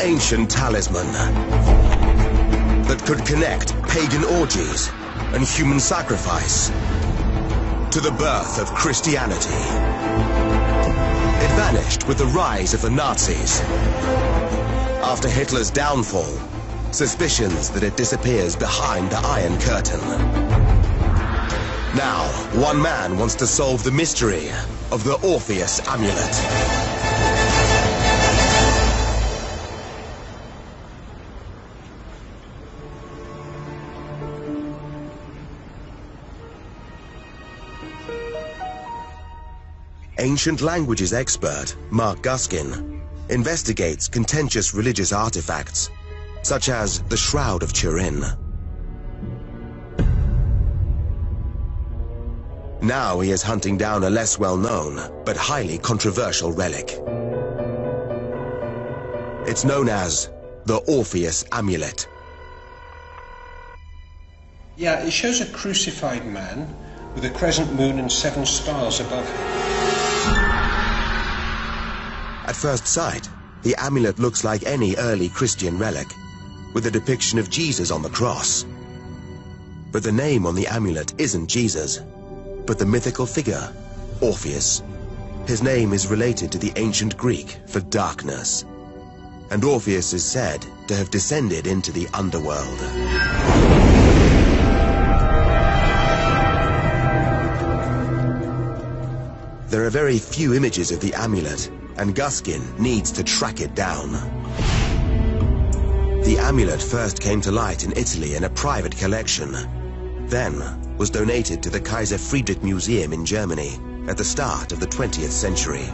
ancient talisman that could connect pagan orgies and human sacrifice to the birth of Christianity. It vanished with the rise of the Nazis. After Hitler's downfall, suspicions that it disappears behind the Iron Curtain. Now, one man wants to solve the mystery of the Orpheus Amulet. Ancient languages expert Mark Guskin investigates contentious religious artifacts, such as the Shroud of Turin. Now he is hunting down a less well-known, but highly controversial relic. It's known as the Orpheus Amulet. Yeah, it shows a crucified man with a crescent moon and 7 stars above him. At first sight, the amulet looks like any early Christian relic, with a depiction of Jesus on the cross. But the name on the amulet isn't Jesus, but the mythical figure, Orpheus. His name is related to the ancient Greek for darkness, and Orpheus is said to have descended into the underworld. There are very few images of the amulet, and Guskin needs to track it down. The amulet first came to light in Italy in a private collection, then was donated to the Kaiser Friedrich Museum in Germany at the start of the 20th century.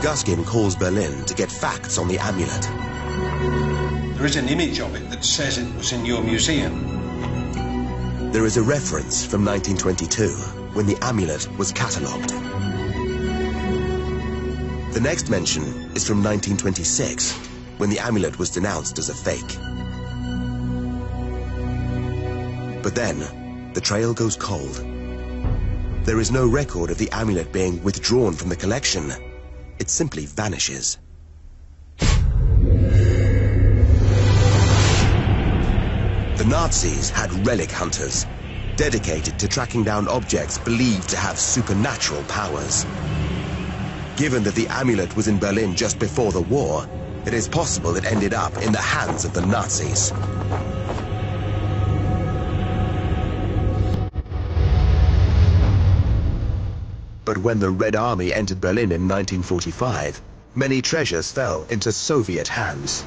Guskin calls Berlin to get facts on the amulet. There is an image of it that says it was in your museum. There is a reference from 1922, when the amulet was catalogued. The next mention is from 1926, when the amulet was denounced as a fake. But then, the trail goes cold. There is no record of the amulet being withdrawn from the collection. It simply vanishes. The Nazis had relic hunters, dedicated to tracking down objects believed to have supernatural powers. Given that the amulet was in Berlin just before the war, it is possible it ended up in the hands of the Nazis. But when the Red Army entered Berlin in 1945, many treasures fell into Soviet hands.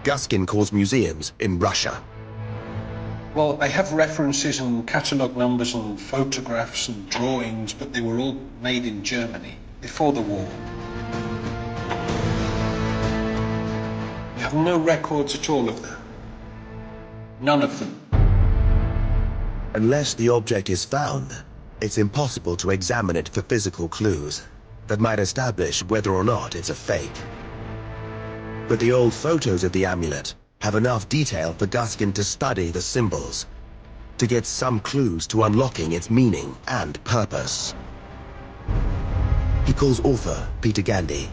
Guskin calls museums in Russia. Well, they have references and catalogue numbers and photographs and drawings, but they were all made in Germany before the war. We have no records at all of them. None of them. Unless the object is found, it's impossible to examine it for physical clues that might establish whether or not it's a fake. But the old photos of the amulet have enough detail for Guskin to study the symbols, to get some clues to unlocking its meaning and purpose. He calls author Peter Gandy,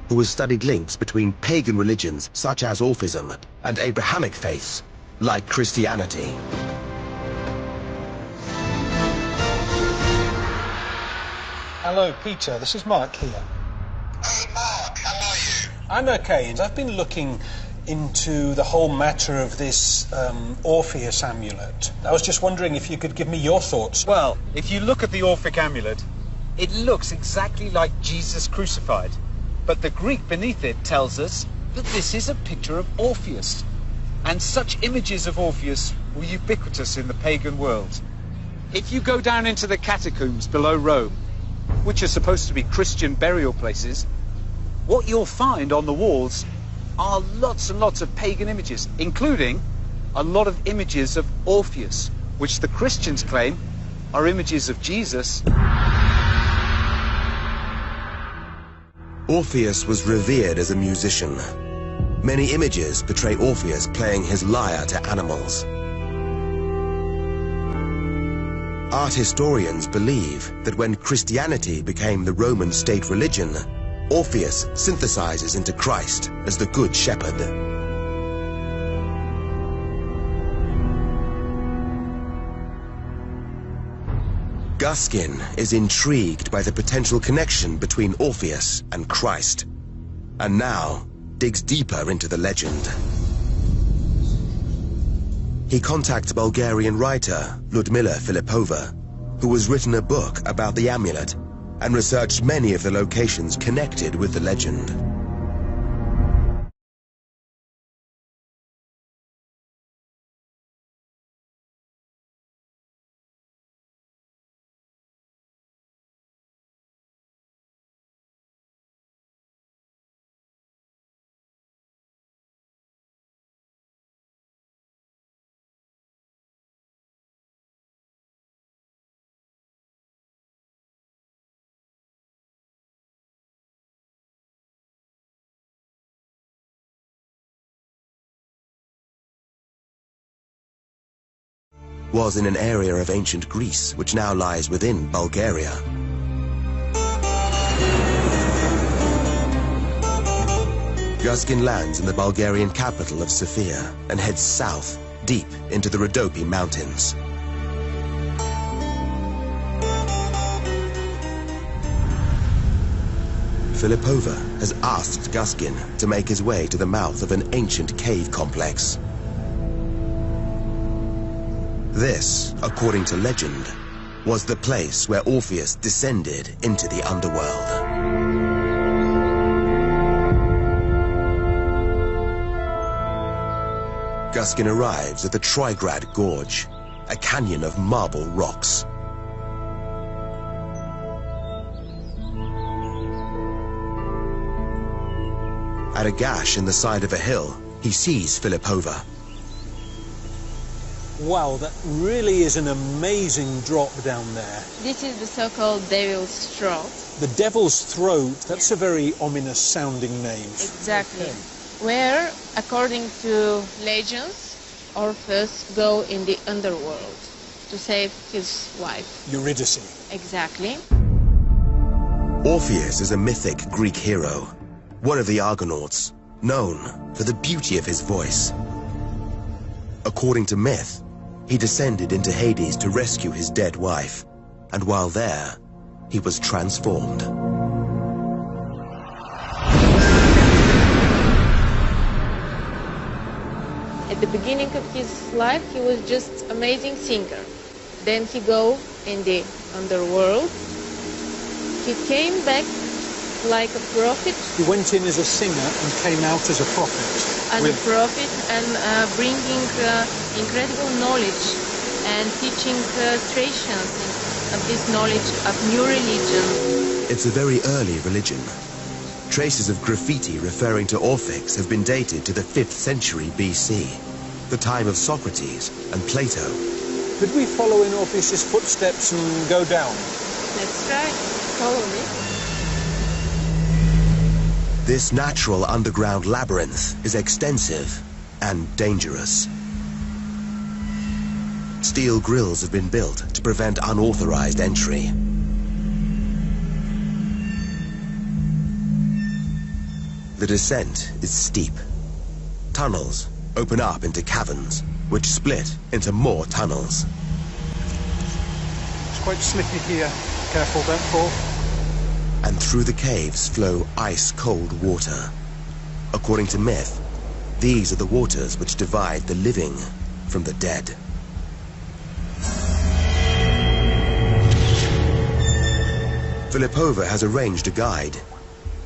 who has studied links between pagan religions such as Orphism and Abrahamic faiths like Christianity. Hello, Peter. This is Mark here. Oh, Mark, how are you? I'm okay. I've been looking into the whole matter of this Orpheus amulet. I was just wondering if you could give me your thoughts. Well, if you look at the Orphic amulet, it looks exactly like Jesus crucified. But the Greek beneath it tells us that this is a picture of Orpheus. And such images of Orpheus were ubiquitous in the pagan world. If you go down into the catacombs below Rome, which are supposed to be Christian burial places, what you'll find on the walls are lots and lots of pagan images, including a lot of images of Orpheus, which the Christians claim are images of Jesus. Orpheus was revered as a musician. Many images portray Orpheus playing his lyre to animals. Art historians believe that when Christianity became the Roman state religion, Orpheus synthesizes into Christ as the Good Shepherd. Guskin is intrigued by the potential connection between Orpheus and Christ, and now digs deeper into the legend. He contacts Bulgarian writer Ludmila Filipova, who has written a book about the amulet and researched many of the locations connected with the legend. Was in an area of ancient Greece which now lies within Bulgaria. Guskin lands in the Bulgarian capital of Sofia and heads south, deep into the Rhodope Mountains. Filipova has asked Guskin to make his way to the mouth of an ancient cave complex. This, according to legend, was the place where Orpheus descended into the underworld. Guskin arrives at the Trigrad Gorge, a canyon of marble rocks. At a gash in the side of a hill, he sees Filipova. Wow, that really is an amazing drop down there. This is the so-called Devil's Throat. The Devil's Throat, that's a very ominous sounding name. Exactly. Okay. Where, according to legends, Orpheus go in the underworld to save his wife. Eurydice. Exactly. Orpheus is a mythic Greek hero, one of the Argonauts, known for the beauty of his voice. According to myth, he descended into Hades to rescue his dead wife, and while there, he was transformed. At the beginning of his life, he was just amazing singer. Then he go in the underworld. He came back like a prophet. He went in as a singer and came out as a prophet. As a prophet, and bringing incredible knowledge and teaching Thracians of this knowledge of new religion. It's a very early religion. Traces of graffiti referring to Orpheus have been dated to the 5th century BC, the time of Socrates and Plato. Could we follow in Orpheus's footsteps and go down? Let's try. Follow me. This natural underground labyrinth is extensive and dangerous. Steel grills have been built to prevent unauthorized entry. The descent is steep. Tunnels open up into caverns, which split into more tunnels. It's quite slippy here. Careful, don't fall. And through the caves flow ice-cold water. According to myth, these are the waters which divide the living from the dead. Filipova has arranged a guide.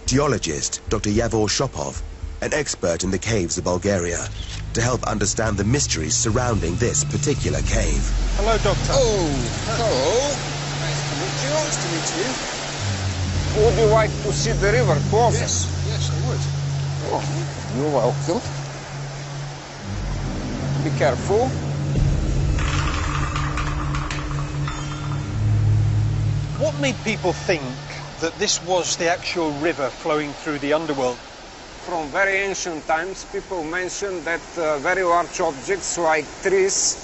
Geologist Dr. Yavor Shopov, an expert in the caves of Bulgaria, to help understand the mysteries surrounding this particular cave. Hello, Doctor. Oh, hello. Nice to meet you. Nice to meet you. Would you like to see the river closer? Yes, I would. Oh, you're welcome. Be careful. What made people think that this was the actual river flowing through the underworld? From very ancient times, people mentioned that very large objects like trees,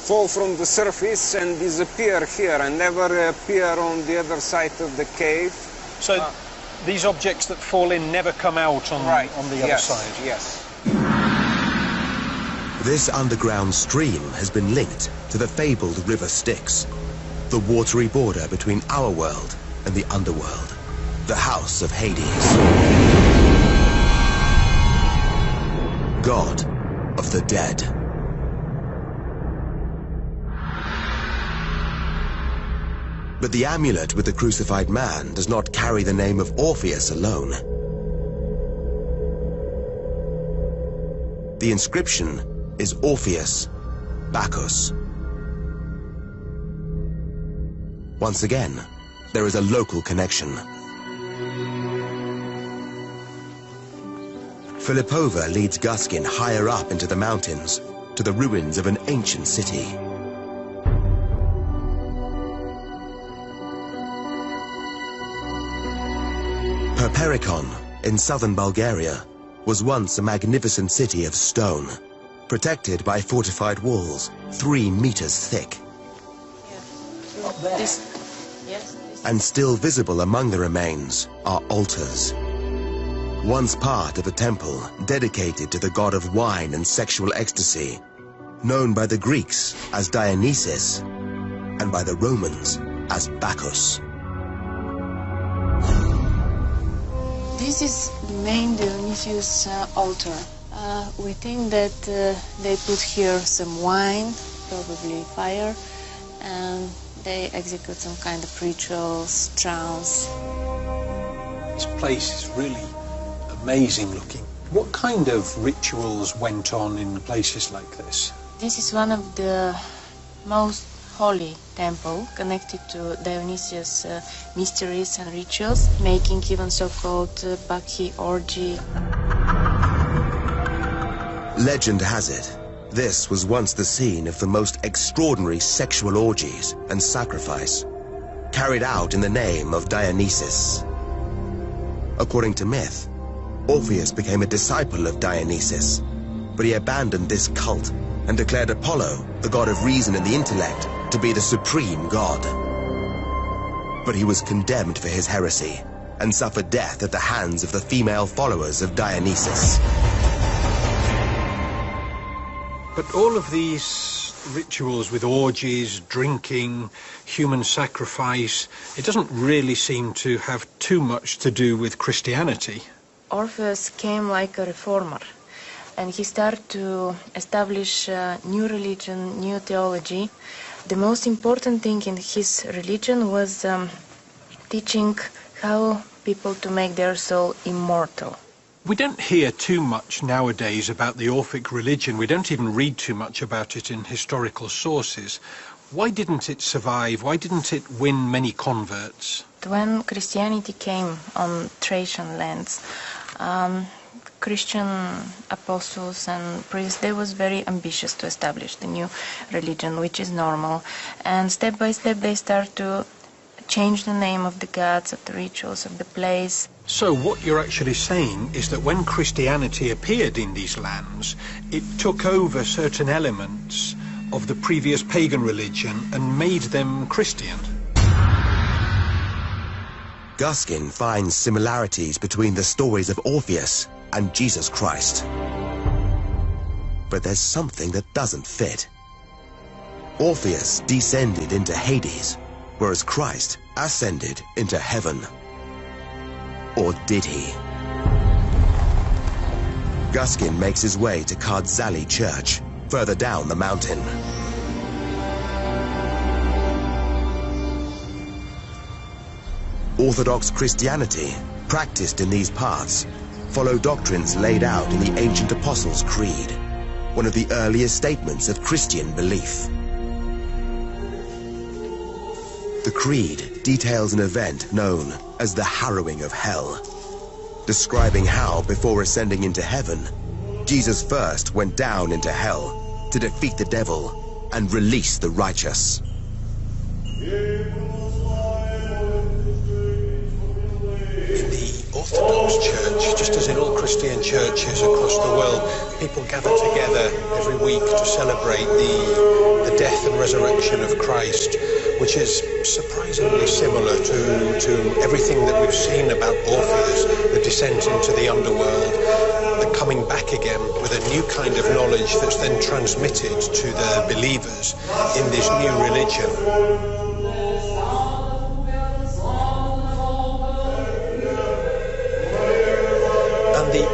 fall from the surface and disappear here and never appear on the other side of the cave. So these objects that fall in never come out on the other side? Yes. This underground stream has been linked to the fabled river Styx, the watery border between our world and the underworld, the house of Hades. God of the dead. But the amulet with the crucified man does not carry the name of Orpheus alone. The inscription is Orpheus, Bacchus. Once again, there is a local connection. Filipova leads Guskin higher up into the mountains, to the ruins of an ancient city. Perperikon, in southern Bulgaria, was once a magnificent city of stone, protected by fortified walls 3 meters thick. And still visible among the remains are altars. Once part of a temple dedicated to the god of wine and sexual ecstasy, known by the Greeks as Dionysus, and by the Romans as Bacchus. This is the main Dionysius altar. We think that they put here some wine, probably fire, and they execute some kind of rituals, trance. This place is really amazing looking. What kind of rituals went on in places like this? This is one of the most holy temple connected to Dionysius' mysteries and rituals, making even so-called Bacchae orgy. Legend has it, this was once the scene of the most extraordinary sexual orgies and sacrifice, carried out in the name of Dionysus. According to myth, Orpheus became a disciple of Dionysus, but he abandoned this cult and declared Apollo, the god of reason and the intellect, to be the supreme god. But he was condemned for his heresy and suffered death at the hands of the female followers of Dionysus. But all of these rituals with orgies, drinking, human sacrifice, it doesn't really seem to have too much to do with Christianity. Orpheus came like a reformer, and he started to establish a new religion, new theology. The most important thing in his religion was teaching how people to make their soul immortal. We don't hear too much nowadays about the Orphic religion. We don't even read too much about it in historical sources. Why didn't it survive? Why didn't it win many converts? When Christianity came on Thracian lands, Christian apostles and priests, they was very ambitious to establish the new religion, which is normal. And step by step they start to change the name of the gods, of the rituals, of the place. So what you're actually saying is that when Christianity appeared in these lands, it took over certain elements of the previous pagan religion and made them Christian. Guskin finds similarities between the stories of Orpheus and Jesus Christ. But there's something that doesn't fit. Orpheus descended into Hades, whereas Christ ascended into heaven. Or did he? Guskin makes his way to Kardzali Church, further down the mountain. Orthodox Christianity, practiced in these parts, follow doctrines laid out in the ancient Apostles' Creed, one of the earliest statements of Christian belief. The Creed details an event known as the harrowing of hell, describing how, before ascending into heaven, Jesus first went down into hell to defeat the devil and release the righteous. In the Orthodox Church, just as in all Christian churches across the world, people gather together every week to celebrate the death and resurrection of Christ, which is surprisingly similar to everything that we've seen about Orpheus, the descent into the underworld, the coming back again with a new kind of knowledge that's then transmitted to the believers in this new religion. The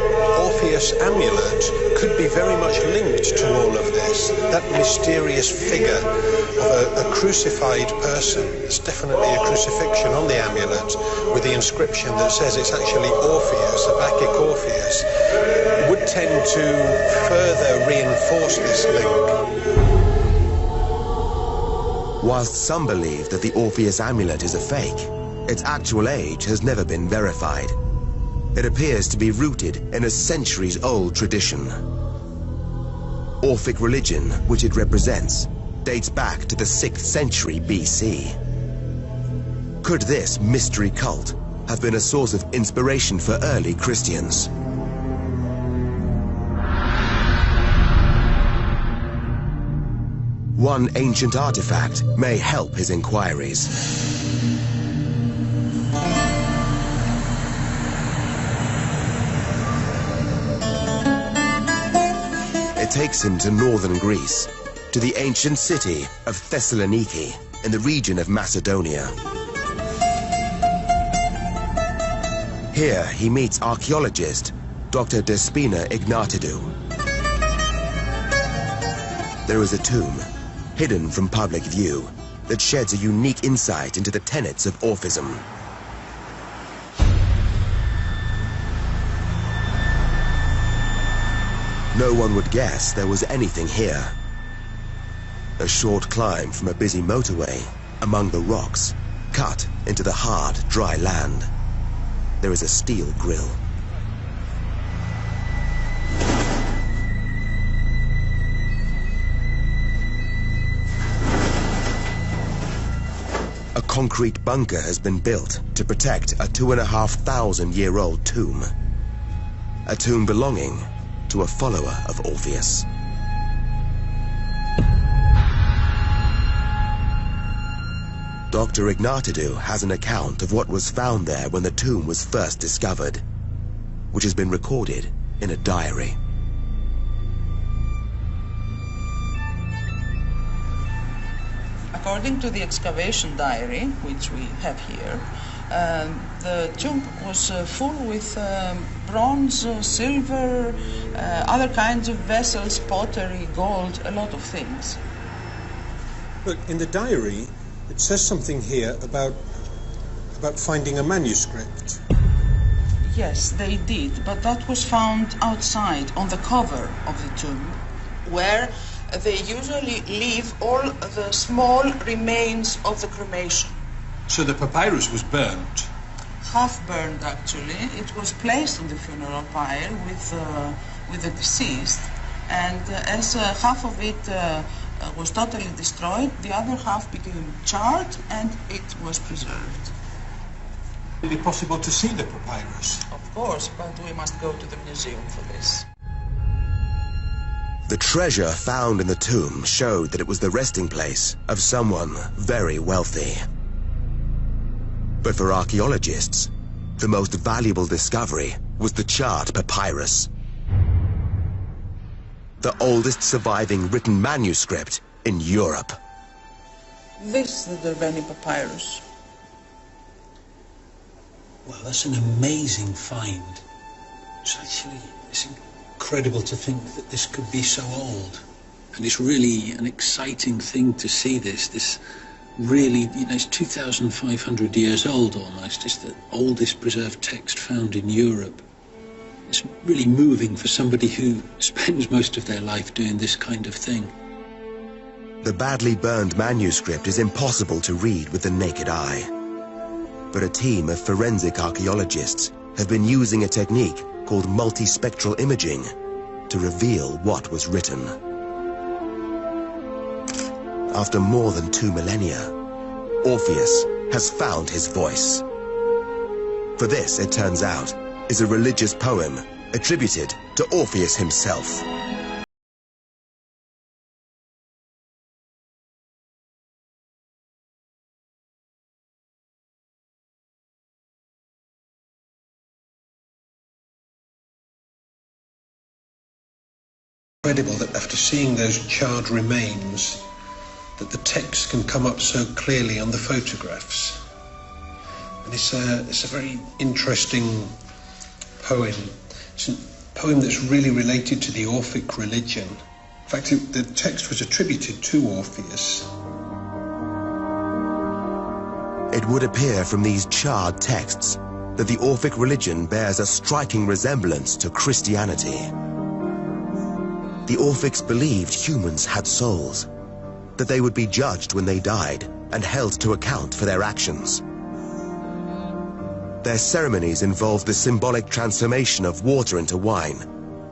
Orpheus Amulet could be very much linked to all of this. That mysterious figure of a crucified person. It's definitely a crucifixion on the amulet with the inscription that says it's actually Orpheus, a Bacchic Orpheus, would tend to further reinforce this link. Whilst some believe that the Orpheus Amulet is a fake, its actual age has never been verified. It appears to be rooted in a centuries-old tradition. Orphic religion, which it represents, dates back to the 6th century BC. Could this mystery cult have been a source of inspiration for early Christians? One ancient artifact may help his inquiries. It takes him to northern Greece, to the ancient city of Thessaloniki in the region of Macedonia. Here he meets archaeologist Dr. Despina Ignatidou. There is a tomb, hidden from public view, that sheds a unique insight into the tenets of Orphism. No one would guess there was anything here. A short climb from a busy motorway, among the rocks, cut into the hard, dry land. There is a steel grill. A concrete bunker has been built to protect a 2,500-year-old tomb. A tomb belonging to a follower of Orpheus. Dr. Ignatidou has an account of what was found there when the tomb was first discovered, which has been recorded in a diary. According to the excavation diary, which we have here, the tomb was full with bronze, silver, other kinds of vessels, pottery, gold, a lot of things. Look, in the diary, it says something here about finding a manuscript. Yes, they did, but that was found outside, on the cover of the tomb, where they usually leave all the small remains of the cremation. So the papyrus was burnt? Half burned, actually. It was placed on the funeral pyre with the deceased, and as half of it was totally destroyed, the other half became charred, and it was preserved. Would it be possible to see the papyrus? Of course, but we must go to the museum for this. The treasure found in the tomb showed that it was the resting place of someone very wealthy. But for archaeologists, the most valuable discovery was the charred papyrus. The oldest surviving written manuscript in Europe. This is the Derveni papyrus. Well, that's an amazing find. It's incredible to think that this could be so old. And it's really an exciting thing to see this really, it's 2,500 years old almost. It's the oldest preserved text found in Europe. It's really moving for somebody who spends most of their life doing this kind of thing. The badly burned manuscript is impossible to read with the naked eye. But a team of forensic archaeologists have been using a technique called multispectral imaging to reveal what was written. After more than 2 millennia, Orpheus has found his voice. For this, it turns out, is a religious poem attributed to Orpheus himself. Incredible that after seeing those charred remains, that the text can come up so clearly on the photographs. And it's a very interesting poem. It's a poem that's really related to the Orphic religion. In fact, the text was attributed to Orpheus. It would appear from these charred texts that the Orphic religion bears a striking resemblance to Christianity. The Orphics believed humans had souls, that they would be judged when they died and held to account for their actions. Their ceremonies involved the symbolic transformation of water into wine,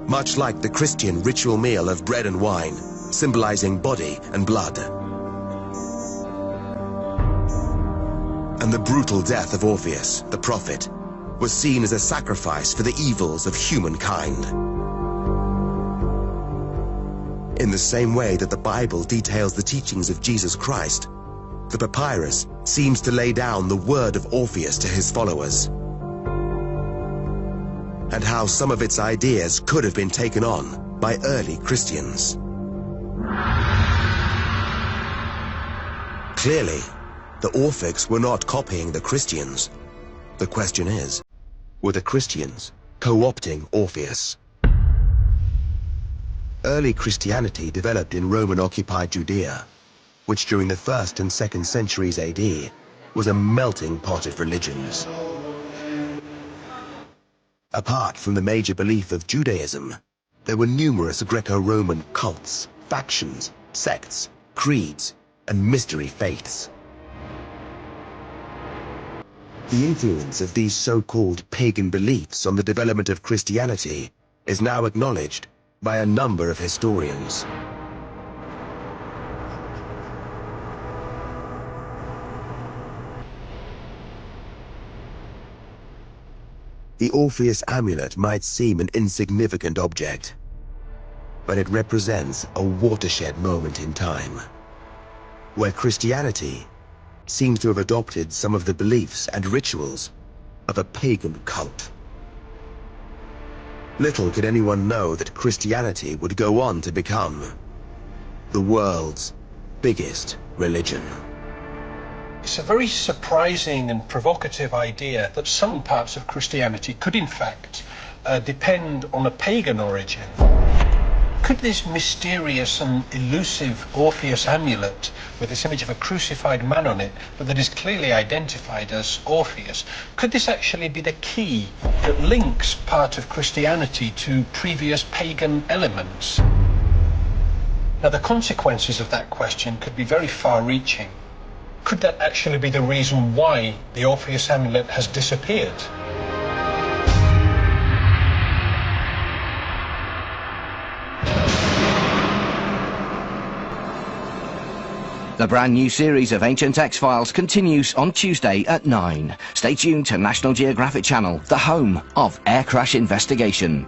much like the Christian ritual meal of bread and wine, symbolizing body and blood. And the brutal death of Orpheus, the prophet, was seen as a sacrifice for the evils of humankind. In the same way that the Bible details the teachings of Jesus Christ, the papyrus seems to lay down the word of Orpheus to his followers, and how some of its ideas could have been taken on by early Christians. Clearly, the Orphics were not copying the Christians. The question is, were the Christians co-opting Orpheus? Early Christianity developed in Roman-occupied Judea, which during the 1st and 2nd centuries AD was a melting pot of religions. Apart from the major belief of Judaism, there were numerous Greco-Roman cults, factions, sects, creeds, and mystery faiths. The influence of these so-called pagan beliefs on the development of Christianity is now acknowledged by a number of historians. The Orpheus Amulet might seem an insignificant object, but it represents a watershed moment in time, where Christianity seems to have adopted some of the beliefs and rituals of a pagan cult. Little could anyone know that Christianity would go on to become the world's biggest religion. It's a very surprising and provocative idea that some parts of Christianity could in fact depend on a pagan origin. Could this mysterious and elusive Orpheus amulet, with this image of a crucified man on it, but that is clearly identified as Orpheus, could this actually be the key that links part of Christianity to previous pagan elements? Now, the consequences of that question could be very far-reaching. Could that actually be the reason why the Orpheus amulet has disappeared? The brand new series of Ancient X-Files continues on Tuesday at 9. Stay tuned to National Geographic Channel, the home of air crash investigation.